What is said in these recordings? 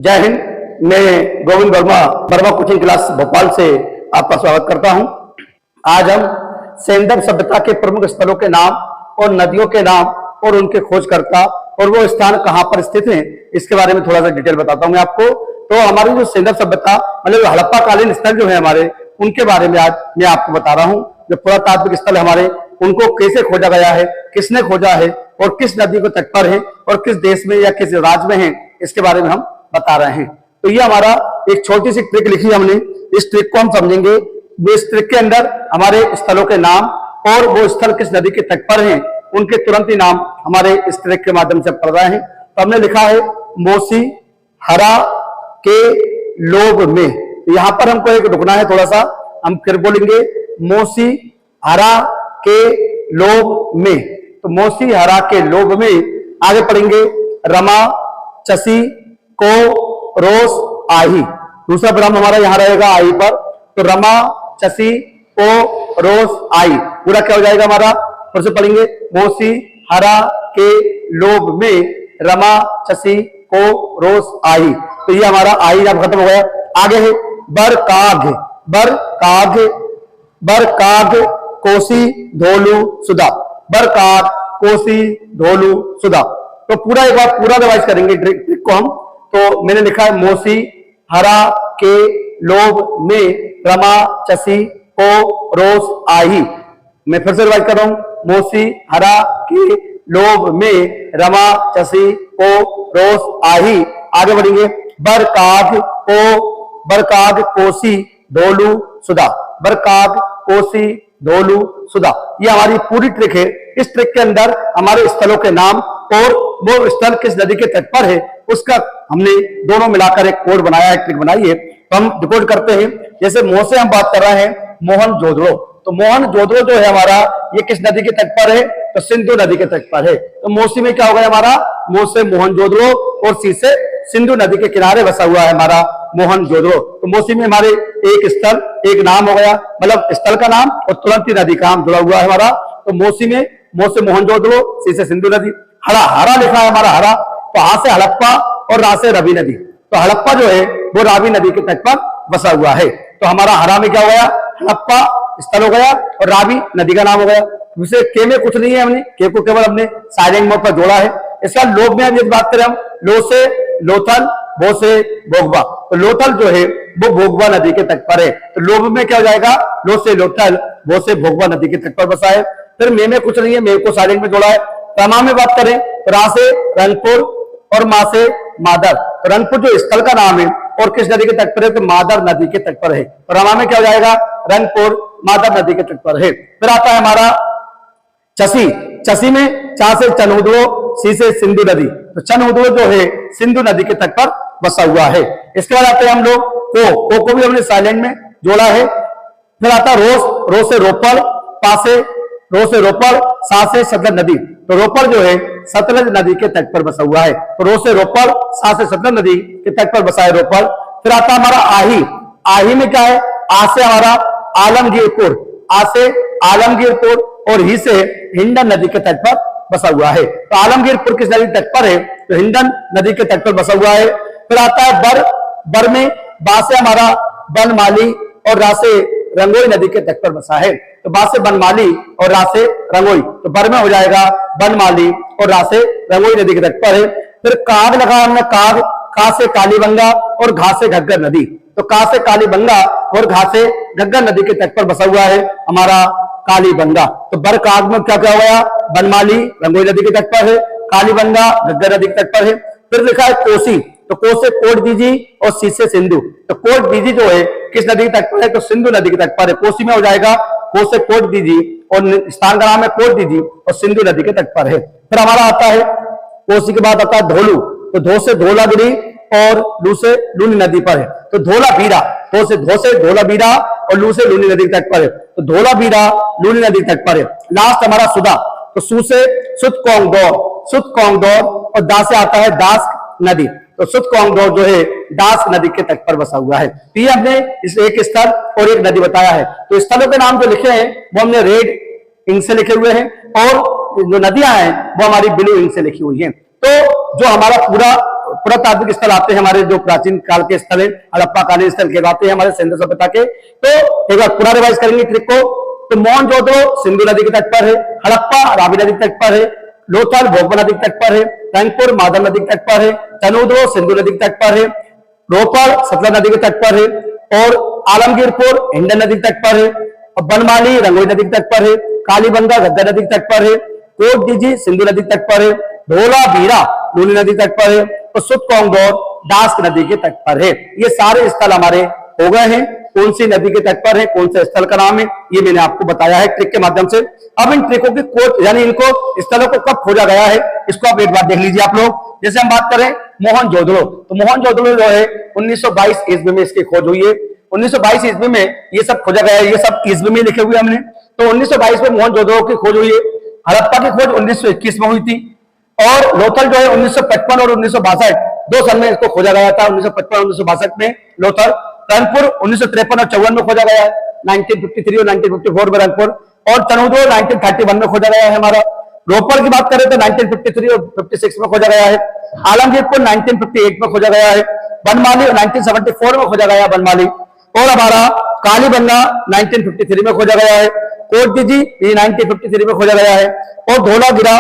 जय हिंद। मैं Govind Verma coaching class Bhopal से आपका स्वागत करता हूं। आज हम सेंधव सभ्यता के प्रमुख स्थलों के नाम और नदियों के नाम और उनके खोजकर्ता और वो स्थान कहां पर स्थित हैं इसके बारे में थोड़ा सा डिटेल बताता हूं मैं आपको। तो हमारी जो सेंधव सभ्यता मतलब हड़प्पा कालीन स्थल जो है हमारे, उनके बारे में आज मैं आपको बता रहा हूं। जो पुरातात्विक स्थल हमारे, उनको कैसे खोजा गया है, किसने खोजा है और किस नदी को तट पर है और किस देश में या किस राज्य में है, इसके बारे में हम बता रहे हैं। तो ये हमारा एक छोटी सी ट्रिक लिखी हमने, इस ट्रिक को हम समझेंगे। इस ट्रिक के अंदर हमारे स्थलों के नाम और वो स्थल किस नदी के तट पर हैं, उनके तुरंत ही नाम हमारे इस ट्रिक के माध्यम से पढ़ रहे हैं। तो हमने लिखा है मोसी हरा के लोभ में। यहां पर हमको एक रुकना है, थोड़ा सा हम फिर बोलेंगे मोसी हरा के लोभ में। तो मोसी हरा के लोभ में आगे पढ़ेंगे रमा चसी को रोस आही। दूसरा ब्रह्म हमारा यहां रहेगा आई पर। तो रमा चसी को रोस आई पूरा क्या हो जाएगा हमारा, फिर से पढ़ेंगे मोसी हरा के लोभ में रमा चसी को रोस आई। तो ये हमारा आई जब खत्म हो गया। आगे है बरकाघ। बरकाघ बरकाघ कोसी धोलू सुधा। बरकाघ कोसी धोलू सुधा। तो पूरा एक बार पूरा रिवाइज करेंगे ट्रिक को हम। तो मैंने लिखा है मोसी हरा के लोभ में रमा चसी को रोस आही। मैं फिर से रिवाइज कर रहा हूं, मोसी हरा के लोभ में रमा चसी को रोस आही। आगे बढ़ेंगे बरकाघ कोसी धोलू सुधा। बरकाघ कोसी धोलू सुधा, ये हमारी पूरी ट्रिक है। इस ट्रिक के अंदर हमारे स्थलों के नाम और वो स्थल किस नदी के तट पर है उसका हमने दोनों मिलाकर एक कोड बनाया है, ट्रिक बनाई है। तो हम डिकोड करते हैं। जैसे मोह से हम बात कर रहे हैं मोहनजोदड़ो। तो मोहनजोदड़ो जो है हमारा, ये किस नदी के तट पर है, तो सिंधु नदी के तट पर है। तो मोसी में क्या होगा हमारा, मोह से मोहनजोदड़ो और सी से सिंधु नदी के किनारे बसा हुआ है हमारा मोहनजोदड़ो। तो मोसी में हमारे एक स्थल एक नाम हो गया, मतलब स्थल का नाम और तुरंत ही नदी का नाम जुड़ा हुआ है हमारा। तो मोसी में मोह से मोहनजोदड़ो, सी से सिंधु नदी। हरा हरा लिखा है हमारा हरा, तो हा से हड़प्पा और रा से रवि नदी। तो हड़प्पा जो है वो रावी नदी के तट पर बसा हुआ है। तो हमारा हरा में क्या हो गया, हड़प्पा स्थल हो गया और रावी नदी का नाम हो गया। दूसरे के में कुछ नहीं है, हमने के को केवल हमने साइलेंट मोड पर जोड़ा है। इसका लोभ में हम ये बात करें, हम लो से लोथल, भो से भोगवा। तो लोथल जो है वो भोगवा नदी के तट पर है। तो लोभ में क्या हो जाएगा, लो से लोथल, भो से भोगवा नदी के तट पर बसा है। फिर मे में कुछ नहीं है, मे को साइलेंट में जोड़ा है। रमा में बात करें तो रा से रंगपुर और मा से मादर। तो रंगपुर जो स्थल का नाम है और किस नदी के तट पर है, तो मादर नदी के तट पर है। तो रमा में क्या हो जाएगा, रंगपुर मादर नदी के तट पर है। फिर आता है हमारा चसी। चसी में चा से चनउदड़ो, सी से सिंधु नदी। तो चनउदड़ो जो है सिंधु नदी के तट पर बसा हुआ है। इसके बाद आते हैं हम लोग को भी हमने साइलेंट में जोड़ा है। फिर आता रोस, रो से रोपड़, पा से रो से रोपड़, सा से सतलज नदी। तो रोपड़ जो है सतलज नदी के तट पर बसा हुआ है। तो रो से रोपड़, सा से सतलज नदी के तट पर बसा है रोपड़। फिर आता हमारा आही। आही में क्या है, आ से हमारा आलमगीरपुर, आ से आलमगीरपुर और ही से हिंडन नदी के तट पर बसा हुआ है। तो आलमगीरपुर किस नदी तट पर है, तो हिंडन नदी के तट पर बसा हुआ है। फिर आता है बर में बा से हमारा बनमाली और रा से रंगोई नदी के तट पर बसा है। तो बा से बनमाली और रा से रंगोई, तो बर में हो जाएगा बनमाली और रा से रंगोई नदी के तट पर है। फिर काग लगा हमने, काग, का से कालीबंगा और घा से घग्गर नदी। तो का से कालीबंगा और घा से घग्गर नदी के तट पर बसा हुआ है हमारा कालीबंगा। तो बरकाग में क्या क्या हो गया, बनमाली रंगोई नदी के तट पर है, कालीबंगा घग्गर नदी के तट पर है। फिर लिखा है कोसी। तो को से कोट दीजी और सी से सिंधु। तो कोट दीजी जो है किस नदी के तट पर है, तो सिंधु नदी के तट पर है। कोसी में हो जाएगा को से कोट दीजी और स्थान का नाम है कोट दीजी और सिंधु नदी के तट पर है। फिर हमारा आता है कोसी के बाद आता है धोलू। तो धो से धोलागिरी और लू से लूनी नदी पर है। तो धोला बीरा, धो से धोला बीरा और लू से लूनी नदी के तट पर है। तो धोला बीरा लूनी नदी के तट पर है। लास्ट हमारा सुधा। तो सू से सुत कोंगदौर और दा से आता है दास नदी। तो सुत कोंगदौर जो है दास नदी के तट पर बसा हुआ है। तो ये हमने इस एक स्थल और एक नदी बताया है। तो स्थलों के नाम जो लिखे हैं वो हमने रेड इंक से लिखे हुए हैं और जो नदियां हैं वो हमारी ब्लू इंक से लिखी हुई हैं। तो जो हमारा पूरा पुरातात्विक स्थल आते हैं, हमारे जो प्राचीन काल के स्थल है, हड़प्पा कालीन स्थल कहलाते हैं हमारे सिंधु सभ्यता के। तो एक बार पूरा रिवाइज करेंगे ट्रिक को। तो मोहनजोदड़ो सिंधु नदी के तट पर है, हड़प्पा रावी नदी के तट पर है, लोथल भोगबल नदी के तट पर है, रंगपुर माधव नदी के तट पर है, चनोदड़ो सिंधु नदी के तट पर है, रोपड़ सतलज नदी के तट पर है, और आलमगीरपुर हिंडन नदी के तट पर है, और बनमाली रंगोली नदी के तट पर है, कालीबंगा घग्गर नदी के तट पर है, कोटडीजी सिंधु नदी के तट पर है, ढोला बीरा लूनी नदी के तट पर है, और सुतकोंगोर दास नदी के तट पर है। ये सारे स्थल हमारे हो गए हैं। कौन सी नदी के तट पर है, कौन से स्थल का नाम है, ये मैंने आपको बताया है ट्रिक के माध्यम से। अब इन ट्रिकों की खोज यानी इनको स्थलों को कब खोजा गया है, इसको आप एक बार देख लीजिए आप लोग। जैसे हम बात करें मोहनजोदड़ो, तो मोहनजोदड़ो जो है 1922 ईस्वी में इसकी खोज हुई है। 1922 ईस्वी में ये सब खोजा गया है, ये सब ईस्वी में लिखे हुए हमने। तो 1922 में मोहनजोदड़ो की खोज हुई है। हड़प्पा की खोज 1921 में हुई थी, और लोथल जो है 1955 और 1962 2 साल में इसको खोजा गया था। 1955 और 1962 में लोथल। रंगपुर 1953 और 54 में खोजा गया है, 1953 और 1954 में रंगपुर, और चनोदड़ो 1931 में खोजा गया है हमारा। रोपड़ की बात करें तो 1953 और 56 में खोजा गया है। आलमगीरपुर 1958 में खोजा गया है। बनमाली 1974 में खोजा गया है बनमाली, और हमारा कालीबंगा 1953 में खोजा गया है। कोटडीजी 1953 में खोजा गया है, और धौलागिरा।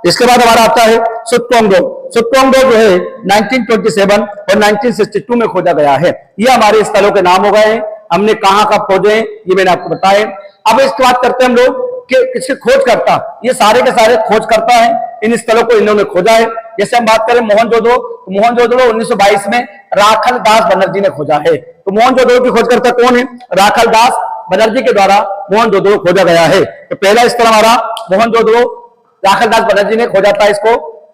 इसके बाद हमारा आता है सुतकोंगो। सुतकोंगो जो है 1927 और 1962 में खोजा गया है। ये हमारे स्थलों के नाम हो गए हैं। हमने कहां कब खोजे हैं ये मैंने आपको बताया। अब इसके बाद करते हैं हम लोग कि किसके खोज करता, ये सारे के सारे खोज करता है, इन स्थलों को इन्होंने खोजा है। जैसे हम बात करें मोहनजोदड़ो, तो मोहनजोदड़ो 1922 में राखल दास बनर्जी ने खोजा है। तो मोहनजोदड़ो की खोजकर्ता कौन है? राखल दास बनर्जी के द्वारा मोहनजोदड़ो खोजा गया है। तो पहला स्थल हमारा मोहनजोदड़ो राखल दास बनर्जी ने खोजा था इसको।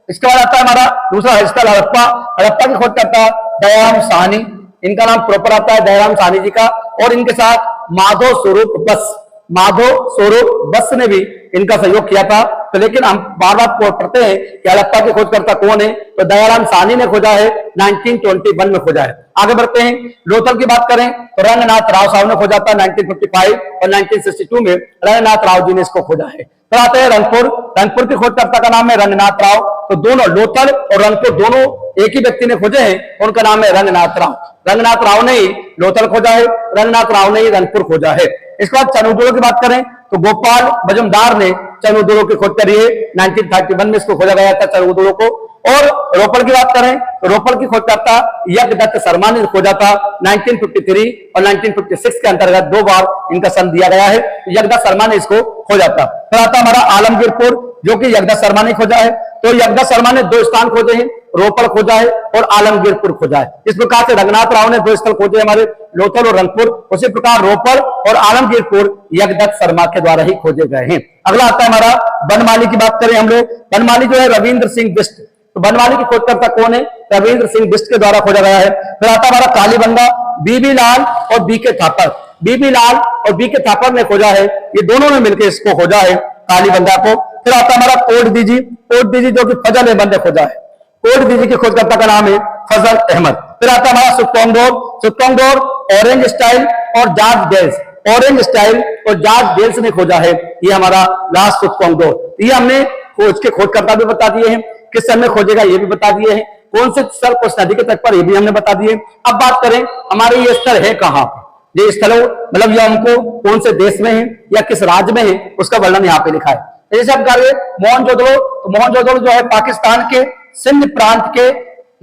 इसके बाद आता है हमारा दूसरा स्थल हड़प्पा। हड़प्पा की खोज करता दयाराम साहनी, इनका नाम प्रॉपर आता है दयाराम साहनी जी का, और इनके साथ माधव स्वरूप बस, माधव स्वरूप बस ने भी इनका सहयोग किया था। तो लेकिन हम बार बार पढ़ते हैं कि हड़प्पा की खोजकर्ता कौन है, तो दयाराम साहनी ने खोजा है, 1921 में खोजा है। आगे बढ़ते हैं। लोथल की बात करें तो रंगनाथ राव साहब ने खोजा था 1955 और 1962 में रंगनाथ राव जी ने इसको खोजा है। फिर आते हैं रंगपुर। रंगपुर की खोजकर्ता का नाम है रंगनाथ राव। तो दोनों लोथल और रंगपुर दोनों एक ही व्यक्ति ने खोजे हैं, उनका नाम है रंगनाथ राव। रंगनाथ राव ने ही लोथल खोजा है, रंगनाथ राव ने ही रंगपुर खोजा है। इसके बाद चनोदड़ो की बात करें तो गोपाल मजुमदार ने चनोदड़ो की खोज करी है, 1931 में इसको खोजा गया था चनोदड़ो को। और रोपड़ की बात करें तो रोपड़ की खोजकर्ता यज्ञदत्त शर्मा ने खोजा था 1953 और 1956 के अंतर्गत 2 बार इनका सन दिया गया है। यज्ञदत्त शर्मा ने इसको खोजा था। फिर आता हमारा आलमगीरपुर, जो कि यज्ञदत्त शर्मा ने खोजा है। तो यज्ञदत्त शर्मा ने 2 स्थान खोजे हैं, रोपड़ खोजा है और आलमगीरपुर खोजा है। इस प्रकार से रंगनाथ राव ने 2 स्थल खोजे हमारे लोथल और रंगपुर, उसी प्रकार रोपड़ और आलमगीरपुर यज्ञदत्त शर्मा के द्वारा ही खोजे गए हैं। अगला आता है हमारा बनमाली की बात करें हम लोग। बनमाली जो है रविंद्र सिंह बिष्ट, तो बनमाली की खोजकर्ता कौन है? रविंद्र सिंह बिष्ट के द्वारा खोजा गया है। फिर आता हमारा कालीबंगा, बीबी लाल और बीके थापर। बीबी लाल और बीके थापर ने खोजा है, ये दोनों ने मिलकर इसको खोजा है कालीबंगा को। फिर आता हमारा कोटडीजी। कोटडीजी जो कि फजल अहमद ने खोजा है। कोटडीजी की खोजकर्ता का नाम है फजल अहमद। फिर आता हमारा सुतकोंगोर। सुतकोंगोर ऑरेंज स्टाइल और जॉर्ज डेल्स, ऑरेंज स्टाइल और जॉर्ज डेल्स ने खोजा है। ये हमारा लास्ट सुतकोंगोर। ये हमने खोज के खोजकर्ता भी बता दिए हैं, किस समय खोजेगा ये भी बता दिए हैं, कौन से स्थल कुछ नदी के तट पर ये भी हमने बता दिए। अब बात करें हमारे ये स्थल है कहाँ, ये स्थल मतलब ये हमको कौन से देश में है या किस राज्य में है, उसका वर्णन यहाँ पे लिखा है। जैसे आप करें मोहनजोदड़ो, तो मोहनजोदड़ो जो है पाकिस्तान के सिंध प्रांत के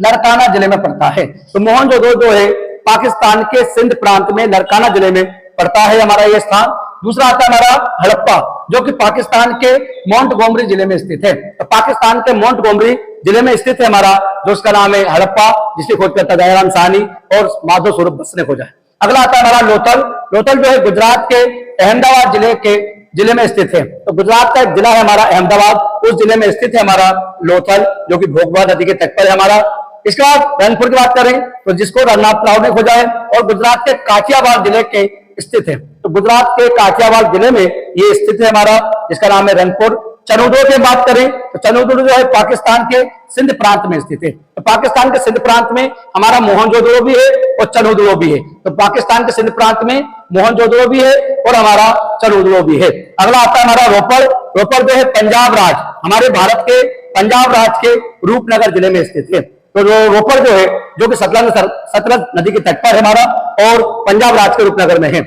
नरकाना जिले में पड़ता है। तो मोहनजोदड़ो जो है पाकिस्तान के सिंध प्रांत में नरकाना जिले में पड़ता है हमारा ये स्थान। दूसरा आता है हमारा हड़प्पा, जो कि पाकिस्तान के मोंटगोमरी जिले में स्थित है। तो पाकिस्तान के मोंटगोमरी जिले में स्थित है हमारा जो उसका नाम है हड़प्पा, जिसकी खोज करता दयाराम साहनी और माधव स्वरूप बस ने खोजा है। अगला आता है हमारा लोथल। लोथल जो है गुजरात के अहमदाबाद जिले में स्थित है। तो गुजरात का एक जिला है हमारा अहमदाबाद, उस जिले में स्थित है हमारा लोथल, जो कि भोगवा नदी के तट पर है हमारा। इसके बाद रंगपुर की बात करें तो जिसको रंगनाथ राव ने खोजा है और गुजरात के काठियावाड़ जिले के स्थित है। तो गुजरात के काठियावाड़ जिले में ये स्थित है हमारा, जिसका नाम है रंगपुर। चनोदड़ो की बात करें तो चनोदड़ो जो है पाकिस्तान के सिंध प्रांत में स्थित है। तो पाकिस्तान के सिंध प्रांत में हमारा मोहनजोदड़ो भी है और चनोदड़ो भी है। तो पाकिस्तान के सिंध प्रांत में मोहनजोदड़ो भी है और हमारा चनोदड़ो भी है। अगला आता है हमारा रोपड़। रोपड़ जो है पंजाब राज्य, हमारे भारत के पंजाब राज्य के रूपनगर जिले में स्थित है। तो रोपड़ जो है जो कि सतलज नदी के तट पर है हमारा और पंजाब राज्य के रूपनगर में है।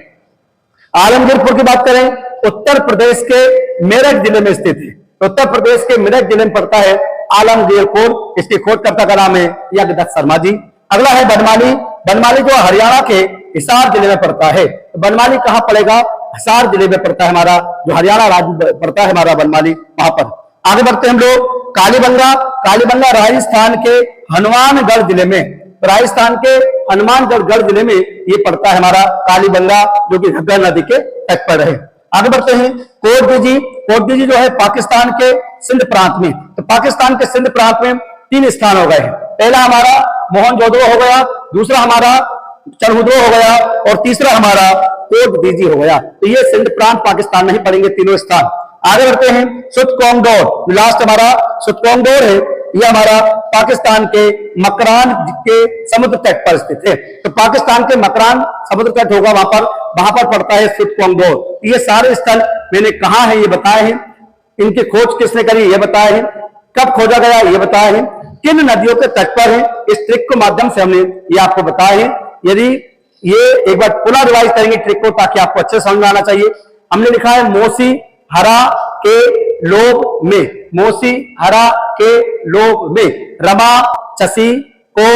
आलमगीरपुर की बात करें, उत्तर प्रदेश के मेरठ जिले में स्थित है। तो उत्तर प्रदेश के मेरठ जिले में पड़ता है आलमगीरपुर। इसकी खोजकर्ता का नाम है यज्ञदत्त शर्मा जी। अगला है बनमाली। बनमाली जो हरियाणा के हिसार जिले में पड़ता है। तो बनमाली कहां पड़ेगा? हिसार जिले में पड़ता है हमारा, जो हरियाणा राज्य पड़ता है हमारा बनमाली, वहां पर। आगे बढ़ते हैं हम लोग। कालीबंगा। कालीबंगा राजस्थान के हनुमानगढ़ जिले में, राजस्थान के हनुमानगढ़ जिले में ये पड़ता है हमारा कालीबंगा, जो कि घग्गर नदी के तट पर है। आगे बढ़ते हैं। कोटदीजी। कोटदीजी जो है पाकिस्तान के सिंध प्रांत में। तो पाकिस्तान के सिंध प्रांत में 3 स्थान हो गए हैं। पहला हमारा मोहनजोदड़ो हो गया, दूसरा हमारा चरहुद्रो हो गया और तीसरा हमारा कोटदीजी हो गया। तो ये सिंध प्रांत पाकिस्तान में ही पड़ेंगे तीनों स्थान। आगे बढ़ते हैं। सुतकोंगडोर, लास्ट हमारा सुतकोंगडोर है, यह हमारा पाकिस्तान के मकरान के समुद्र तट पर स्थित है। तो पाकिस्तान के मकरान समुद्र तट होगा वहां पर पड़ता है सुतकोंगडोर। ये सारे स्थल मैंने कहा है ये बताए हैं। इनकी खोज किसने करी ये बताए हैं। कब खोजा गया ये बताए हैं। किन नदियों के तट पर है, इस ट्रिक के माध्यम से हमने ये आपको बताया है। यदि ये एक बार पुनः रिवाइज करेंगे ट्रिक को ताकि आपको अच्छे समझ में आना चाहिए। हमने लिखा है मोसी हरा के लोग में, मोसी हरा के लोग में रमा चसी को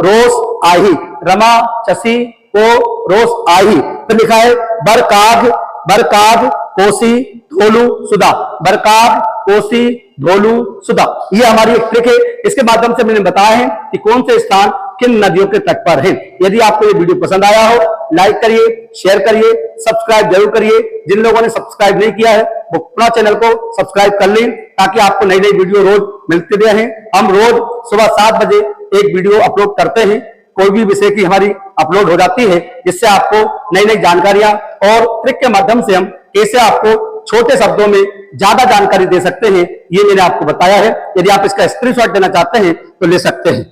रोस आही, रमा चसी को रोस आही। तो लिखा है बरकाग, बरकाग कोसी धोलू सुदा, बरकाग कोसी धोलू सुदा। ये हमारी एक ट्रिक है। इसके माध्यम से मैंने बताया है कि कौन से स्थान किन नदियों के तट पर हैं। यदि आपको ये वीडियो पसंद आया हो, लाइक करिए, शेयर करिए, सब्सक्राइब जरूर करिए। जिन लोगों ने सब्सक्राइब नहीं किया है वो अपना चैनल को सब्सक्राइब कर लें ताकि आपको नई नई वीडियो रोज मिलते रहें। हम रोज सुबह 7 बजे एक वीडियो अपलोड करते हैं, कोई भी विषय की हमारी अपलोड हो जाती है, जिससे आपको नई नई जानकारियां और ट्रिक के माध्यम से हम कैसे आपको छोटे शब्दों में ज्यादा जानकारी दे सकते हैं ये मैंने आपको बताया है। यदि आप इसका स्क्रीनशॉट देना चाहते हैं तो ले सकते हैं।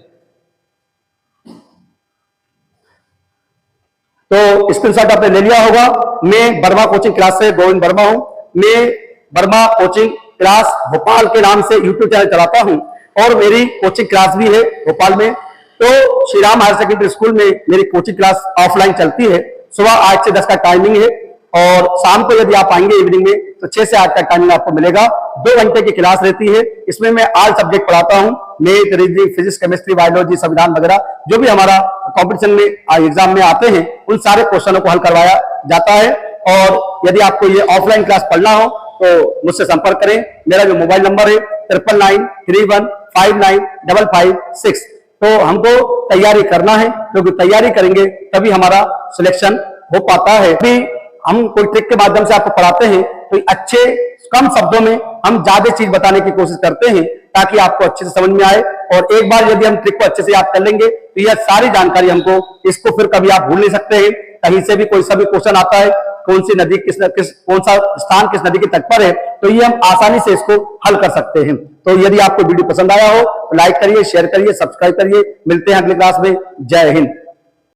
तो स्क्रीनशॉट आपने ले लिया होगा। मैं वर्मा कोचिंग क्लास से गोविंद वर्मा हूं। मैं वर्मा कोचिंग क्लास भोपाल के नाम से यूट्यूब चैनल चलाता हूं और मेरी कोचिंग क्लास भी है भोपाल में। तो Shri Ram higher secondary school में मेरी कोचिंग क्लास ऑफलाइन चलती है। सुबह 8 से 10 का टाइमिंग है और शाम को यदि आप आएंगे इवनिंग में तो 6 से 8 का टाइमिंग आपको मिलेगा। 2 घंटे की क्लास रहती है। इसमें मैं ऑल सब्जेक्ट पढ़ाता हूं, math, reasoning, physics, chemistry, biology, संविधान वगैरह जो भी हमारा कंपटीशन में एग्जाम में आते हैं उन सारे क्वेश्चनों को हल करवाया जाता है। और यदि आपको ये ऑफलाइन क्लास पढ़ना हो तो मुझसे संपर्क करें। मेरा जो मोबाइल नंबर है 9993159556। तो हमको तैयारी करना है, क्योंकि तैयारी करेंगे तभी हमारा सिलेक्शन हो पाता है। अभी हम कोई ट्रिक के माध्यम से आपको पढ़ाते हैं तो अच्छे कम शब्दों में हम ज्यादा चीज बताने की कोशिश करते हैं ताकि आपको अच्छे से समझ में आए। और एक बार यदि हम ट्रिक को अच्छे से याद कर लेंगे तो यह सारी जानकारी हमको इसको फिर कभी आप भूल नहीं सकते हैं। कहीं से भी कोई सा भी क्वेश्चन आता है, कौन सी नदी कौन सा स्थान किस नदी के तट पर है, तो ये हम आसानी से इसको हल कर सकते हैं। तो यदि आपको वीडियो पसंद आया हो तो लाइक करिए, शेयर करिए, सब्सक्राइब करिए। मिलते हैं अगली क्लास में। जय हिंद।